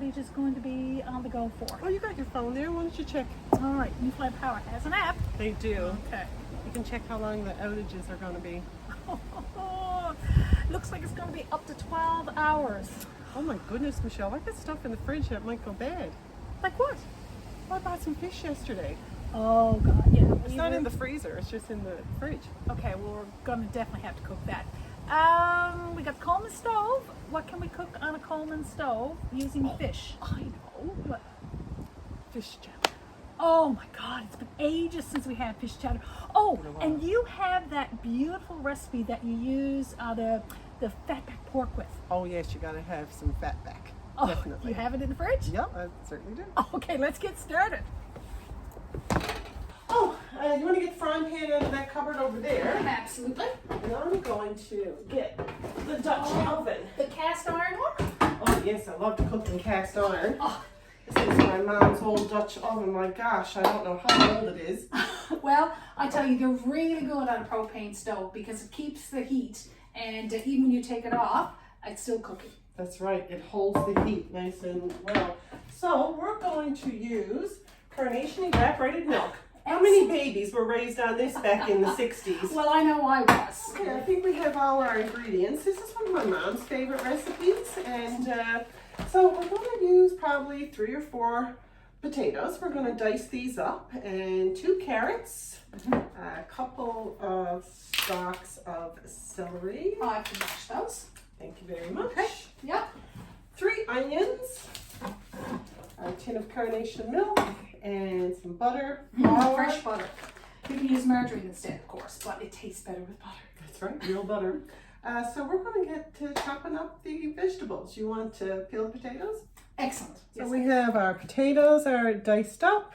Paige is going to be on the go for. Oh, you got your phone there. Why don't you check? All right, New Flame Power has an app. They do. Okay. You can check how long the outages are going to be. Looks like it's going to be up to 12 hours. Oh my goodness, Michelle. I got stuff in the fridge that might go bad. Like what? Well, I bought some fish yesterday. Oh God, yeah. It's not in the freezer. It's just in the fridge. Okay, well we're gonna definitely have to cook that. We got Coleman stove. What can we cook on a Coleman stove using fish? I know. What? Fish chowder. Oh my God, it's been ages since we had fish chowder. Oh, Been a while. and you have that beautiful recipe that you use the fatback pork with. Oh yes, you got to have some fat back. Oh, Definitely. you have it in the fridge? Yep, I certainly do. Okay, let's get started. Oh, you want to get the frying pan out of that cupboard over there? Absolutely. And I'm going to get the Dutch oven. The cast iron one? Oh yes, I love to cook in cast iron. Oh. This is my mom's old Dutch oven. My gosh, I don't know how old it is. Well, I tell you, they're really good on a propane stove because it keeps the heat, and even when you take it off, it's still cooking. That's right, it holds the heat nice and well. So we're going to use Carnation evaporated milk. How many babies were raised on this back in the 60s? Well, I know I was. Okay, I think we have all our ingredients. This is one of my mom's favorite recipes, and so we're going to use probably 3 or 4 potatoes. We're going to dice these up, and 2 carrots, a couple of stalks of celery. I can mash those. Thank you very much. Okay. Yep. 3 onions, a tin of carnation milk, and some butter. Fresh butter. You can use margarine instead, of course, but it tastes better with butter. That's right, real butter. So we're going to get to chopping up the vegetables. You want to peel the potatoes? Excellent. So we have our potatoes are diced up,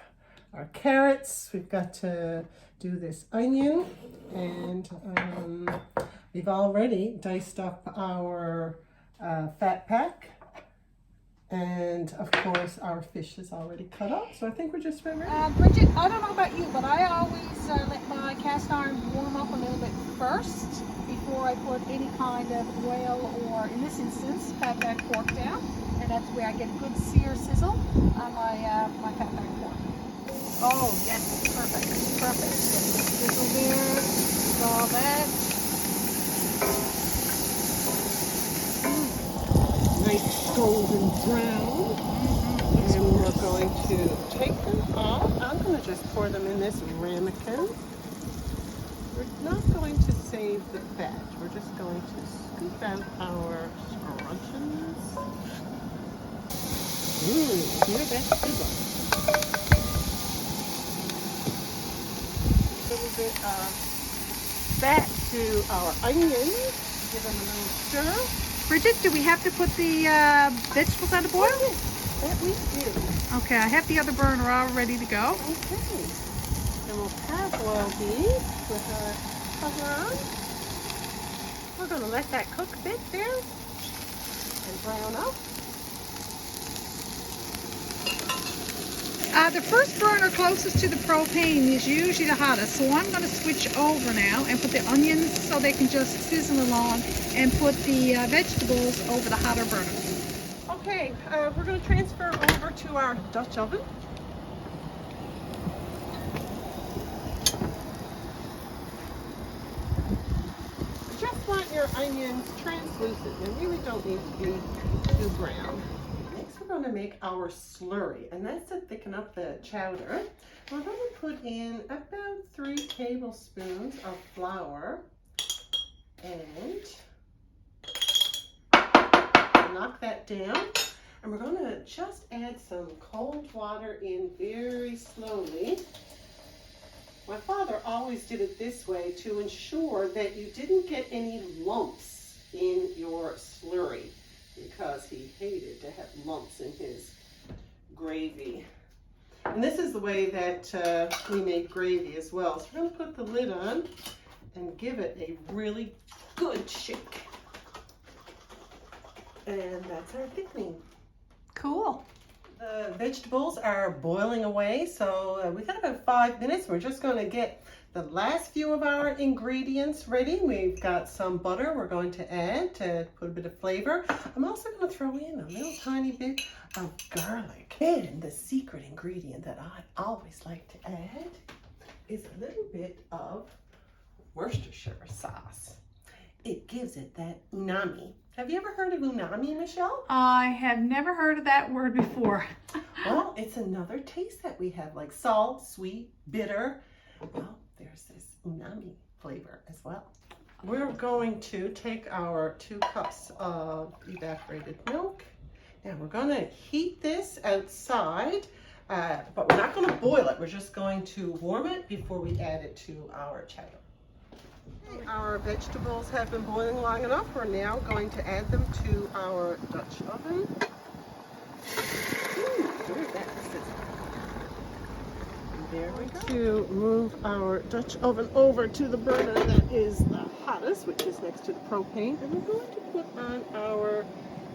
our carrots, we've got to do this onion, and we've already diced up our fat pack, and of course our fish is already cut up, so I think we're just ready. Bridget, I don't know about you, but I always let my cast iron warm up a little bit first before I put any kind of oil or, in this instance, fatback pork down, and that's where I get a good sear sizzle on my fatback pork. Oh yes, perfect, perfect. Sizzle there, all that. Nice golden brown. And we're going to take them off. I'm going to just pour them in this ramekin. We're not going to save the fat. We're just going to scoop out our scrunchions. Ooh, hear that sizzle. A little bit of fat to our onions. Give them a little stir. Bridget, do we have to put the vegetables on the boil? That we do. Okay, I have the other burner all ready to go. Okay. And we'll parboil these with our cover on. We're going to let that cook a bit there and brown up. The first burner closest to the propane is usually the hottest, so I'm going to switch over now and put the onions so they can just sizzle along, and put the vegetables over the hotter burner. Okay, we're going to transfer over to our Dutch oven. You just want your onions translucent. They really don't need to be too brown. Next we're going to make our slurry, and that's to thicken up the chowder. We're going to put in about 3 tablespoons of flour, and knock that down. And we're going to just add some cold water in very slowly. My father always did it this way to ensure that you didn't get any lumps in your slurry, because he hated to have lumps in his gravy. And this is the way that we make gravy as well. So we're going to put the lid on and give it a really good shake. And that's our thickening. Cool. The vegetables are boiling away, so we got about 5 minutes. We're just going to get the last few of our ingredients ready. We've got some butter we're going to add to put a bit of flavor. I'm also going to throw in a little tiny bit of garlic. And the secret ingredient that I always like to add is a little bit of Worcestershire sauce. It gives it that umami. Have you ever heard of umami, Michelle? I have never heard of that word before. Well, it's another taste that we have, like salt, sweet, bitter. Well, there's this umami flavor as well. We're going to take our 2 cups of evaporated milk. Now we're going to heat this outside, but we're not going to boil it. We're just going to warm it before we add it to our chowder. Our vegetables have been boiling long enough. We're now going to add them to our Dutch oven. There we go. To move our Dutch oven over to the burner that is the hottest, which is next to the propane. And we're going to put on our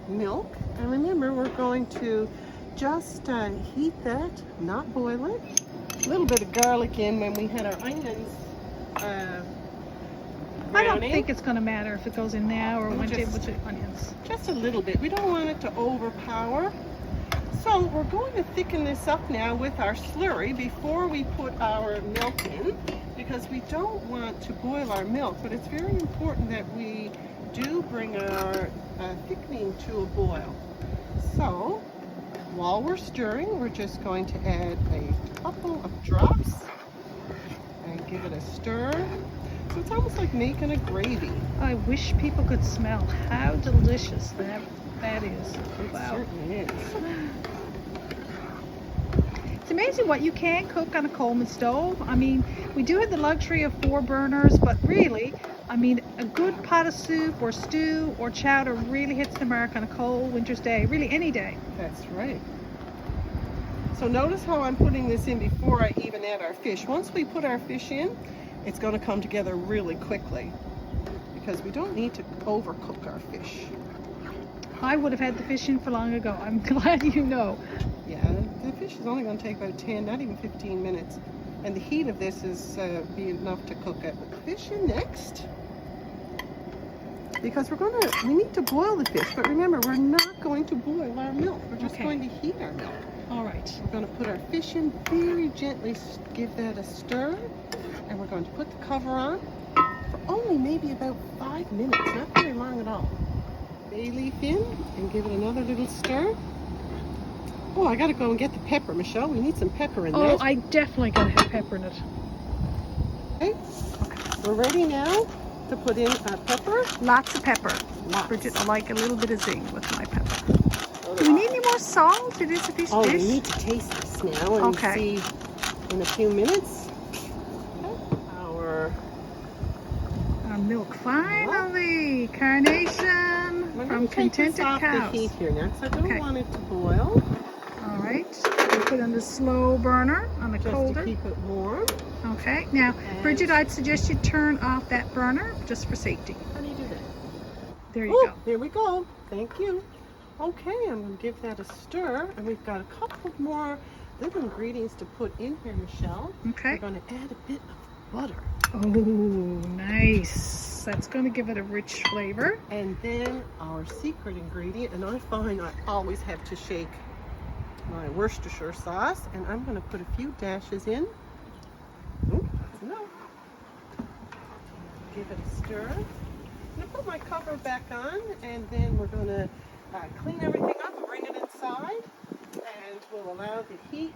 milk. And remember, we're going to just heat that, not boil it. A little bit of garlic in when we had our onions I don't think it's going to matter if it goes in now or when with the onions. Just a little bit. We don't want it to overpower. So we're going to thicken this up now with our slurry before we put our milk in, because we don't want to boil our milk, but it's very important that we do bring our thickening to a boil. So while we're stirring, we're just going to add a couple of drops and give it a stir. So it's almost like making a gravy. I wish people could smell how delicious that is. Wow. It certainly is. It's amazing what you can cook on a Coleman stove. I mean, we do have the luxury of 4 burners, but really, I mean, a good pot of soup or stew or chowder really hits the mark on a cold winter's day, really any day. That's right. So notice how I'm putting this in before I even add our fish. Once we put our fish in, it's going to come together really quickly because we don't need to overcook our fish. I would have had the fish in for long ago. I'm glad you know. Yeah, the fish is only going to take about 10, not even 15 minutes. And the heat of this is be enough to cook it. Put the fish in next. Because we need to boil the fish. But remember, we're not going to boil our milk. We're just going to heat our milk. All right. We're going to put our fish in very gently, give that a stir. And we're going to put the cover on for only maybe about 5 minutes, not very long at all. Bay leaf in and give it another little stir. Oh, I gotta go and get the pepper, Michelle. We need some pepper in there. Oh, I definitely gotta have pepper in it. Okay, we're ready now to put in our pepper. Lots of pepper. Lots. Bridget, I like a little bit of zing with my pepper. Do we need any more salt? It is a piece of fish. Oh, we need to taste this now and see in a few minutes. Our milk finally. Carnation from Contented Cows. The heat here now, because I don't want it to boil. All right. We put it on the slow burner on the colder. Just to keep it warm. Okay. Now, Bridget, I'd suggest you turn off that burner just for safety. How do you do that? There you go. There we go. Thank you. Okay, I'm going to give that a stir, and we've got a couple more little ingredients to put in here, Michelle. Okay. We're going to add a bit of butter. Oh, nice. That's going to give it a rich flavor. And then our secret ingredient, and I find I always have to shake my Worcestershire sauce, and I'm going to put a few dashes in. Ooh, no. Give it a stir. I'm going to put my cover back on, and then we're going to clean everything up and bring it inside, and we'll allow the heat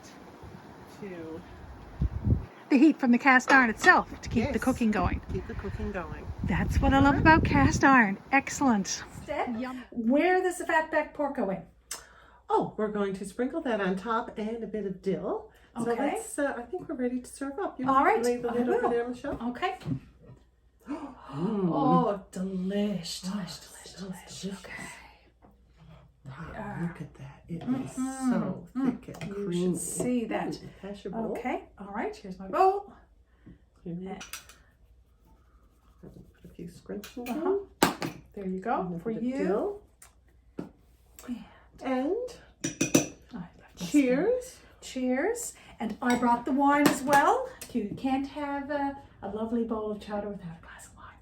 to... The heat from the cast iron itself to keep the cooking going. Keep the cooking going. That's what I love about cast iron. Excellent. Yum. Where does the fatback pork go in? Oh, we're going to sprinkle that on top and a bit of dill. So Okay. let's, I think we're ready to serve up. You All right, lay the lid I over will. there, Michelle. Okay. Mm. Oh, delish, delish. Okay. Wow, look at that. It is so thick and You creamy. should see that. Pass your bowl. Okay. All right. Here's my bowl. Here we go. Put a few scrunchies in. There you go And a for bit of you. dill. And I love Cheers. Cheers. And I brought the wine as well. You can't have a lovely bowl of chowder without a glass of wine.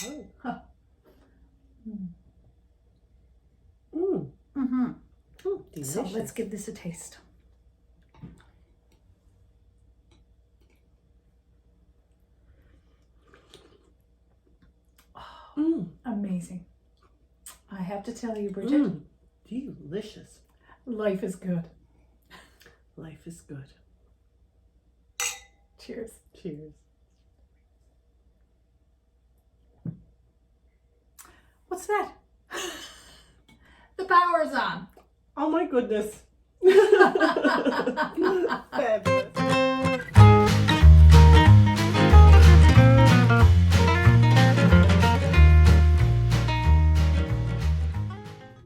Oh. Huh. Mm. So Delicious. let's give this a taste. Amazing. I have to tell you, Bridget, Delicious. life is good. Life is good. Cheers. Cheers. What's that? The power's on. Oh my goodness. Fabulous.